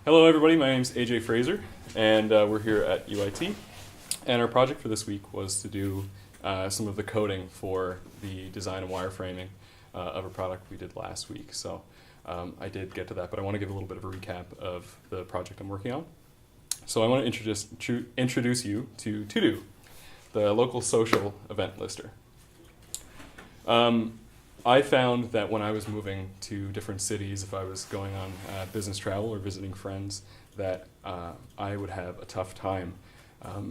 Hello everybody, my name is AJ Fraser, and we're here at UIT. And our project for this week was to do some of the coding for the design and wireframing of a product we did last week. So I did get to that, but I want to give a little bit of a recap of the project I'm working on. So I want to introduce you to To-Do, the local social event lister. I found that when I was moving to different cities, if I was going on business travel or visiting friends, that I would have a tough time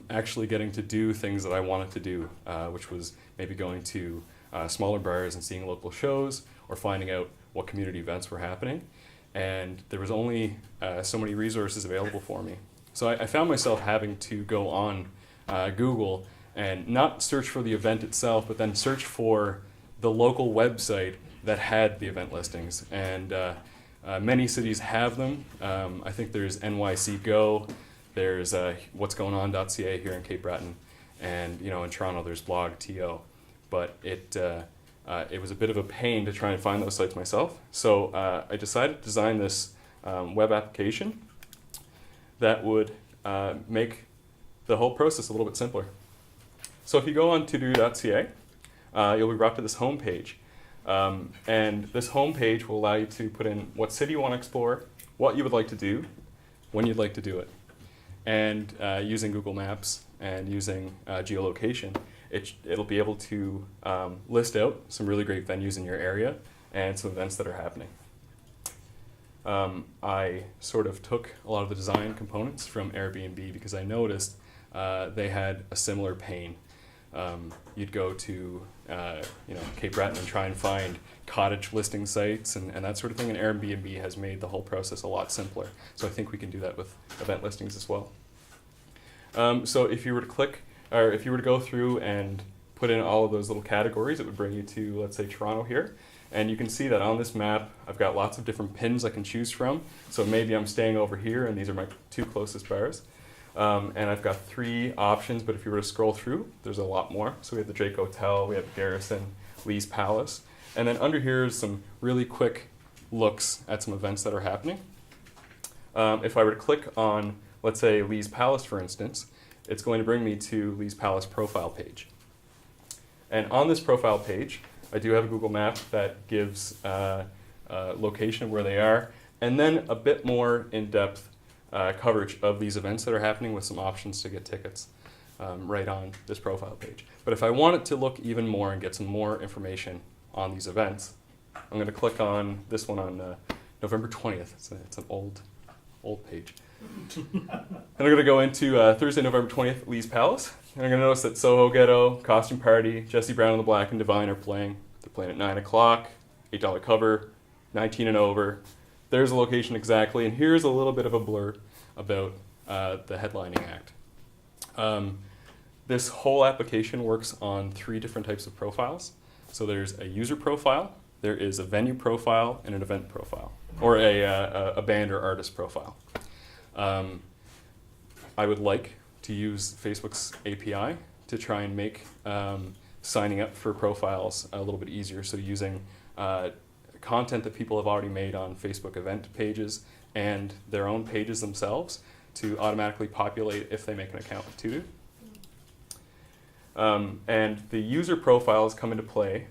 actually getting to do things that I wanted to do, which was maybe going to smaller bars and seeing local shows or finding out what community events were happening. And there was only so many resources available for me. So I found myself having to go on Google and not search for the event itself, but then search for the local website that had the event listings. And many cities have them. I think there's NYC Go, there's what's going on.ca here in Cape Breton, and in Toronto there's blog.to. But it was a bit of a pain to try and find those sites myself. So I decided to design this web application that would make the whole process a little bit simpler. So if you go on todo.ca, you'll be brought to this home page. And this home page will allow you to put in what city you want to explore, what you would like to do, when you'd like to do it. And using Google Maps and using geolocation, it'll be able to list out some really great venues in your area and some events that are happening. I sort of took a lot of the design components from Airbnb because I noticed they had a similar pain. You'd go to Cape Breton and try and find cottage listing sites and that sort of thing, and Airbnb has made the whole process a lot simpler. So I think we can do that with event listings as well. So if you were to click, or if you were to go through and put in all of those little categories, it would bring you to, let's say, Toronto here. And you can see that on this map, I've got lots of different pins I can choose from. So maybe I'm staying over here, and these are my two closest bars. And I've got 3 options, but if you were to scroll through, there's a lot more. So we have the Drake Hotel, we have Garrison, Lee's Palace, and then under here is some really quick looks at some events that are happening. If I were to click on, let's say, Lee's Palace, for instance, it's going to bring me to Lee's Palace profile page. And on this profile page, I do have a Google map that gives location of where they are, and then a bit more in-depth coverage of these events that are happening with some options to get tickets right on this profile page. But if I want it to look even more and get some more information on these events, I'm going to click on this one on November 20th. It's an old page. And I'm going to go into Thursday, November 20th, Lee's Palace. And I'm going to notice that Soho Ghetto, Costume Party, Jesse Brown and the Black and Divine are playing. They're playing at 9 o'clock, $8 cover, 19 and over. There's the location exactly, and here's a little bit of a blur about the headlining act. This whole application works on 3 different types of profiles. So there's a user profile, there is a venue profile, and an event profile, or a band or artist profile. I would like to use Facebook's API to try and make signing up for profiles a little bit easier, so using content that people have already made on Facebook event pages and their own pages themselves to automatically populate if they make an account with To-Do. And the user profiles come into play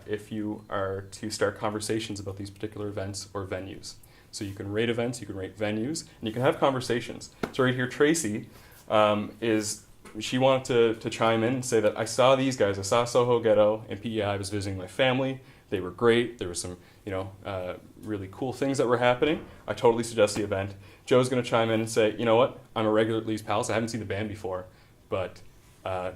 if you are to start conversations about these particular events or venues. So you can rate events, you can rate venues, and you can have conversations. So right here, Tracy she wanted to chime in and say that I saw these guys, I saw Soho Ghetto and PEI, I was visiting my family. They were great. There were some, really cool things that were happening. I totally suggest the event. Joe's going to chime in and say, you know what? I'm a regular at Lee's Palace. I haven't seen the band before, but the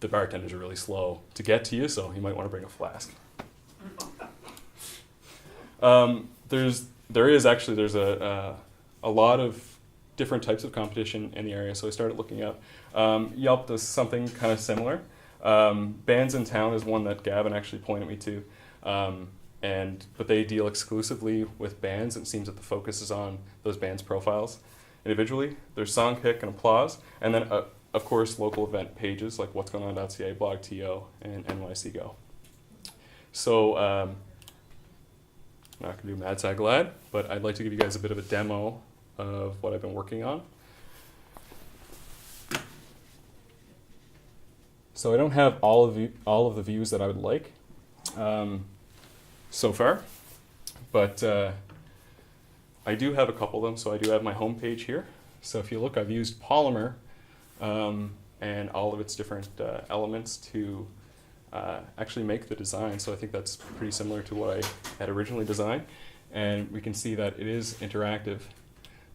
bartenders are really slow to get to you, so you might want to bring a flask. There's a lot of different types of competition in the area, so I started looking up. Yelp does something kind of similar. Bands in Town is one that Gavin actually pointed me to, but they deal exclusively with bands, and it seems that the focus is on those bands' profiles individually. There's Songkick and Applause, and then of course local event pages like what's going on.ca, blog.to, and NYC Go. So I'm not going to do Mad Sag Glad, but I'd like to give you guys a bit of a demo of what I've been working on. So I don't have all of the views that I would like so far, but I do have a couple of them. So I do have my home page here. So if you look, I've used Polymer and all of its different elements to actually make the design. So I think that's pretty similar to what I had originally designed. And we can see that it is interactive.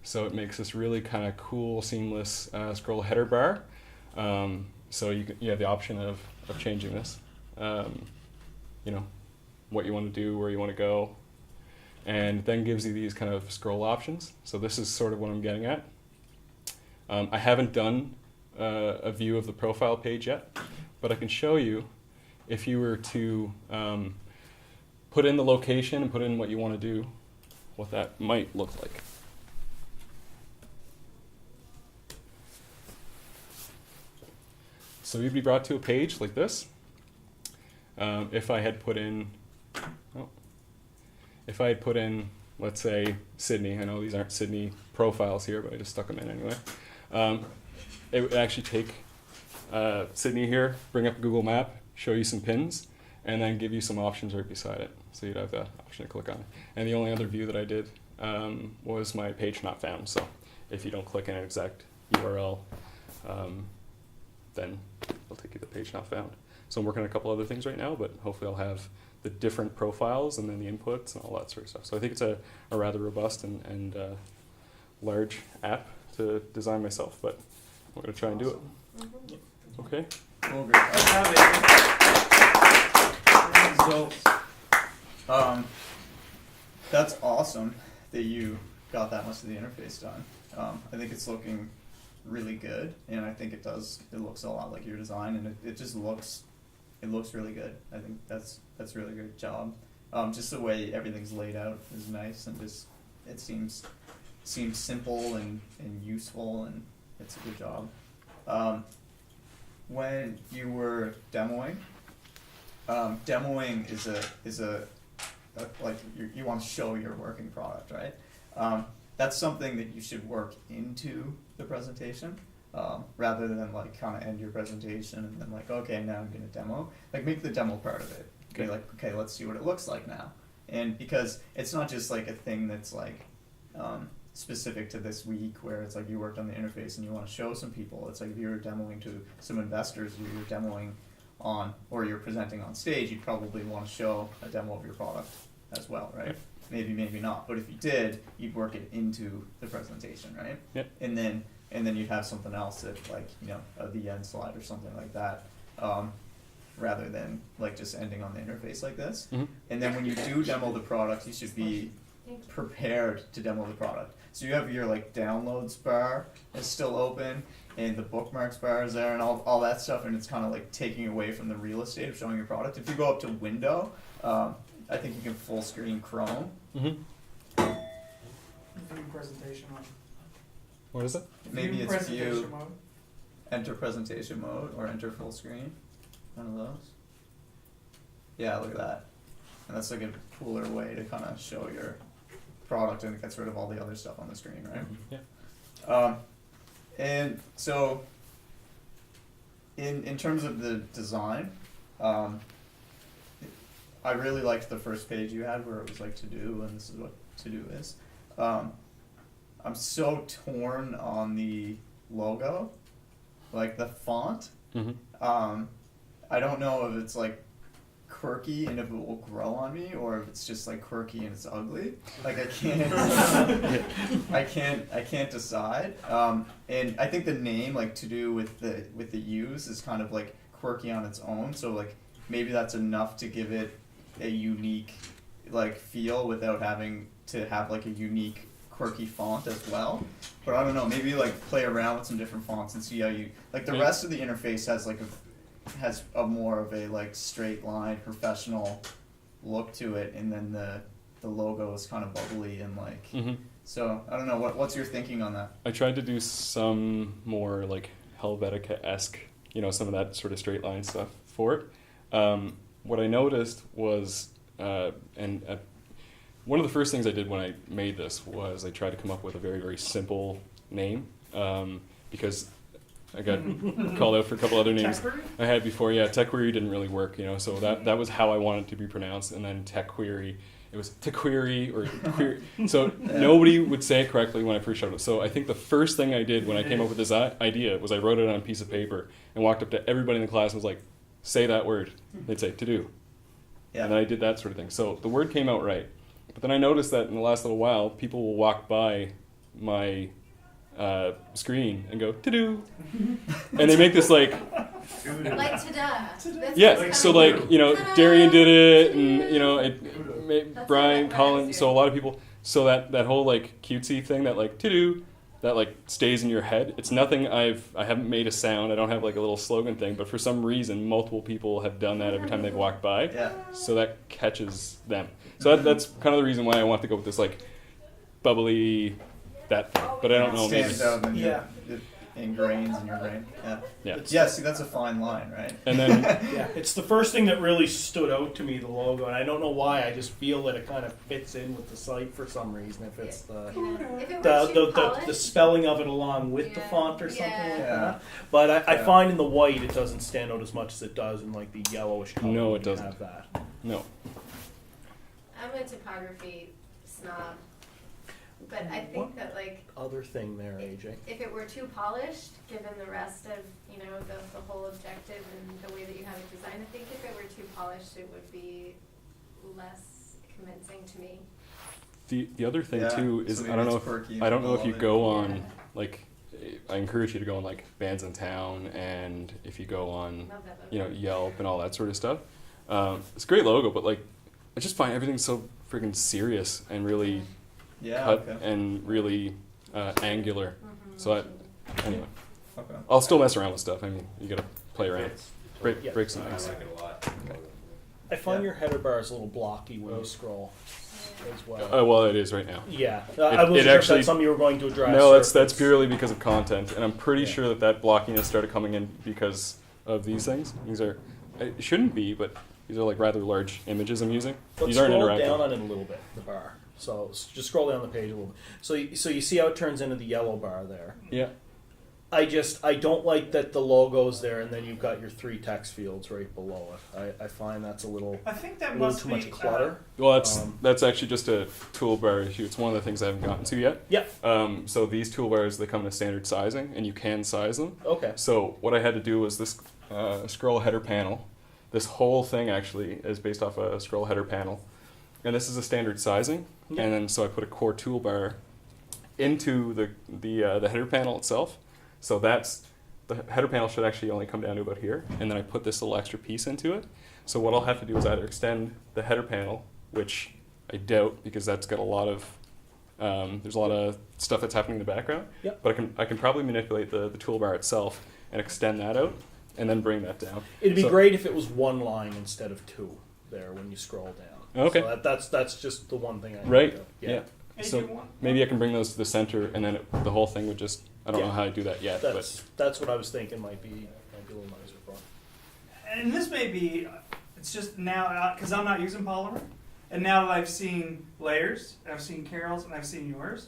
So it makes this really kind of cool, seamless scroll header bar. So you have the option of changing this, you know, what you want to do, where you want to go, and then gives you these kind of scroll options. So this is sort of what I'm getting at. I haven't done a view of the profile page yet, but I can show you if you were to put in the location and put in what you want to do, what that might look like. So you'd be brought to a page like this. If I had put in, let's say Sydney. I know these aren't Sydney profiles here, but I just stuck them in anyway. It would actually take Sydney here, bring up Google Map, show you some pins, and then give you some options right beside it. So you'd have the option to click on it. And the only other view that I did was my page not found. So if you don't click an exact URL, then it'll take you to the page not found. So I'm working on a couple other things right now, but hopefully I'll have the different profiles and then the inputs and all that sort of stuff. So I think it's a rather robust and large app to design myself, but I'm going to try and do it. Mm-hmm. Okay? Cool, great. So, that's awesome that you got that much of the interface done. I think it's looking really good, and I think it looks a lot like your design, and it just looks really good. I think that's a really good job. Just the way everything's laid out is nice, and just it seems simple and useful, and it's a good job. When you were demoing is a like you want to show your working product, right? That's something that you should work into the presentation, rather than like kind of end your presentation and then like, okay, now I'm going to demo. Like make the demo part of it. Okay. Be like, okay, let's see what it looks like now. And because it's not just like a thing that's like specific to this week where it's like you worked on the interface and you want to show some people. It's like if you're demoing to some investors, you're demoing on, or you're presenting on stage, you'd probably want to show a demo of your product as well, right? Maybe, maybe not. But if you did, you'd work it into the presentation, right? Yep. And then you'd have something else that, like, you know, the end slide or something like that, rather than like just ending on the interface like this. Mm-hmm. And then when you do demo the product, you should be prepared to demo the product. So you have your like downloads bar is still open, and the bookmarks bar is there, and all that stuff, and it's kind of like taking away from the real estate of showing your product. If you go up to Window, I think you can full screen Chrome. Mm-hmm. View presentation mode. What is it? Maybe View it's presentation view, mode. enter presentation mode, or enter full screen. One of those. Yeah, look at that. And that's like a cooler way to kind of show your product, and it gets rid of all the other stuff on the screen, right? Yeah. And so, in terms of the design, I really liked the first page you had where it was like to do, and this is what to do is. I'm so torn on the logo, like the font. Mm-hmm. I don't know if it's like quirky and if it will grow on me, or if it's just like quirky and it's ugly. Like I can't decide. And I think the name, like to do with the U's, is kind of like quirky on its own. So like maybe that's enough to give it a unique like feel without having to have like a unique quirky font as well. But I don't know, maybe like play around with some different fonts and see how you like the rest of the interface has a more of a like straight line professional look to it, and then the logo is kind of bubbly and like so I don't know, what's your thinking on that? I tried to do some more like Helvetica-esque, you know, some of that sort of straight line stuff for it. What I noticed was, and one of the first things I did when I made this was I tried to come up with a very, very simple name, because I got called out for a couple other names TechQuery? I had before. Yeah, TechQuery didn't really work, so that was how I wanted it to be pronounced. And then TechQuery, it was TechQuery or query. So nobody would say it correctly when I first showed it. So I think the first thing I did when I came up with this idea was I wrote it on a piece of paper and walked up to everybody in the class and was like, say that word. They'd say, to do. Yeah. And then I did that sort of thing. So the word came out right. But then I noticed that in the last little while, people will walk by my screen and go, to-do. And they make this like, Like ta-da. That's yeah, what's so coming. like, Ta-da. Darian did it, and, That's Brian, what I Colin, was so a doing. lot of people, so that whole like cutesy thing, that like to-do, that like stays in your head. It's nothing I haven't made a sound, I don't have like a little slogan thing, but for some reason, multiple people have done that every time they've walked by. Yeah. So that catches them. So that's kind of the reason why I want to go with this like bubbly, that thing. But I don't know, maybe. Stands out and Yeah. it ingrains in your brain. Yeah. Yeah. Yeah, see, that's a fine line, right? And then, Yeah, it's the first thing that really stood out to me, the logo, and I don't know why. I just feel that it kind of fits in with the site for some reason. If it's the If it were too the polished, spelling of it along with the Yeah. font or something Yeah. like Yeah. that. But I Yeah. find in the white it doesn't stand out as much as it does in like the yellowish color. No, when it you doesn't. Have that. no. I'm a typography snob, but I think What? that like Other thing there, AJ. if it were too polished, given the rest of the whole objective and the way that you have it designed, I think if it were too polished, it would be less convincing to me. The other thing Yeah, too is so I maybe don't know it's quirky if I don't know if you and go Yeah. on like I encourage you to go on like Bands in Town, and if you go on Love that logo. Yelp and all that sort of stuff, it's a great logo, but like I just find everything so freaking serious and really Yeah, cut okay. and really angular. Mhm. So anyway, Okay. I'll still mess around with stuff. I mean, you gotta play around, Yeah. break some I things. like it a lot. I find Yeah. your header bar is a little blocky when you scroll as well. Oh well, it is right now. Yeah, I it wasn't sure if actually- that's something you were going to address. No, or that's if that's it's- purely because of content, and I'm pretty Yeah. sure that blockiness started coming in because of these things. These are, it shouldn't be, but these are like rather large images I'm using. But These aren't scroll interactive. down on it a little bit, the bar. So just scroll down the page a little bit. So you see how it turns into the yellow bar there. Yeah. I don't like that the logo's there and then you've got your 3 text fields right below it. I find that's a little I think that little must too be much clutter. Well, Um, that's actually just a toolbar issue. It's one of the things I haven't gotten to yet. Yeah. So these toolbars, they come in a standard sizing, and you can size them. Okay. So what I had to do was this scroll header panel. This whole thing actually is based off a scroll header panel, and this is a standard sizing. Yeah. And then so I put a core toolbar into the header panel itself. So the header panel should actually only come down to about here, and then I put this little extra piece into it. So what I'll have to do is either extend the header panel, which I doubt because that's got a lot of there's a lot of stuff that's happening in the background. Yep. But I can probably manipulate the toolbar itself and extend that out, and then bring that down. It'd be So- great if it was 1 line instead of 2 there when you scroll down. Okay. So that's just the one thing I Right. think of. Yeah. Hey, So do you want- maybe I can bring those to the center, and then the whole thing would just. I don't know Yeah. how I do that yet, That's what I was thinking might be a little nicer for. And this may be, it's just now, because I'm not using Polymer, and now that I've seen layers, I've seen Carol's, and I've seen yours,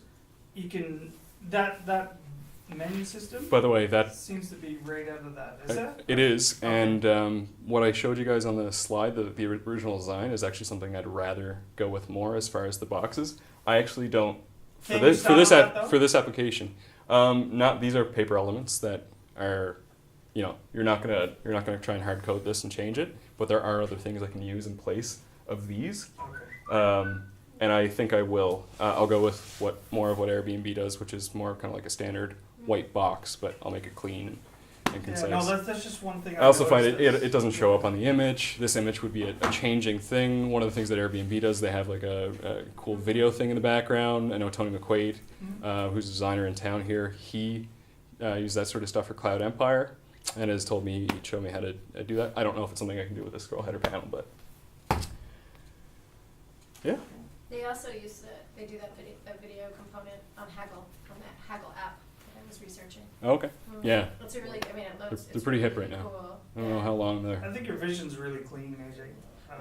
you can, that menu system but by the way, that seems to be right out of that. Is that? it is, Okay. and what I showed you guys on the slide, the original design is actually something I'd rather go with more as far as the boxes. I actually don't for Can you this style that, though? for this application. Not these are paper elements that are, you're not gonna try and hard code this and change it, but there are other things I can use in place of these. Okay. And I think I will. I'll go with more of what Airbnb does, which is more kind of like a standard white box, but I'll make it clean and Yeah, concise. no, that's just one thing. I also find it noticed. doesn't show up on the image. This image would be a changing thing. One of the things that Airbnb does, they have like a cool video thing in the background. I know Tony McQuaid, Mhm. who's a designer in town here, he uses that sort of stuff for Cloud Empire and has told me, he'd show me how to do that. I don't know if it's something I can do with a scroll header panel, but yeah. They also they do that video component on Haggle, on that Haggle app that I was researching. Okay. Yeah. That's a really, I mean, it looks, They're it's pretty really, hip right really now. cool. I don't know how long they're. I think your vision's really clean, AJ.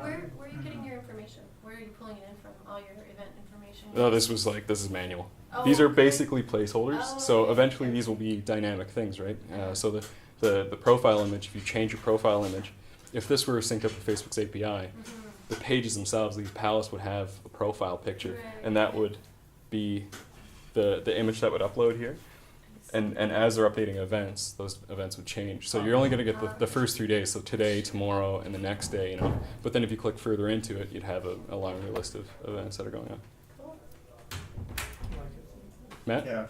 Where are you getting your information? Where are you pulling it in from? All your event information? No, this is manual. Oh, These are okay. basically placeholders. Oh, So okay. eventually these will be dynamic things, right? So the profile image, if you change your profile image, if this were synced up with Facebook's API, the pages themselves, these palettes would have a profile picture, Right. and that would be the image that would upload here. And as they're updating events, those events would change. So you're only going to get the first 3 days, so today, tomorrow, and the next day, you know. But then if you click further into it, you'd have a longer list of events that are going on. Cool. Matt? Yeah.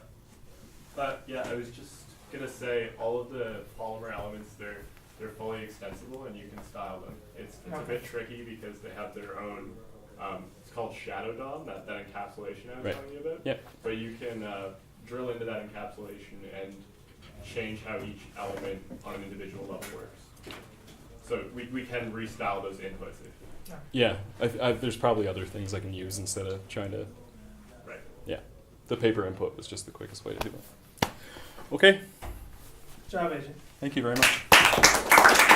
But yeah, I was just gonna say all of the Polymer elements, they're fully extensible and you can style them. It's a bit tricky because they have their own. It's called Shadow DOM, that encapsulation I was Right. telling you about. Yeah. But you can drill into that encapsulation and change how each element on an individual level works. So we can restyle those inputs. Yeah, there's probably other things I can use instead of trying to. Right. Yeah, the paper input was just the quickest way to do it. Okay, Good job, AJ. thank you very much.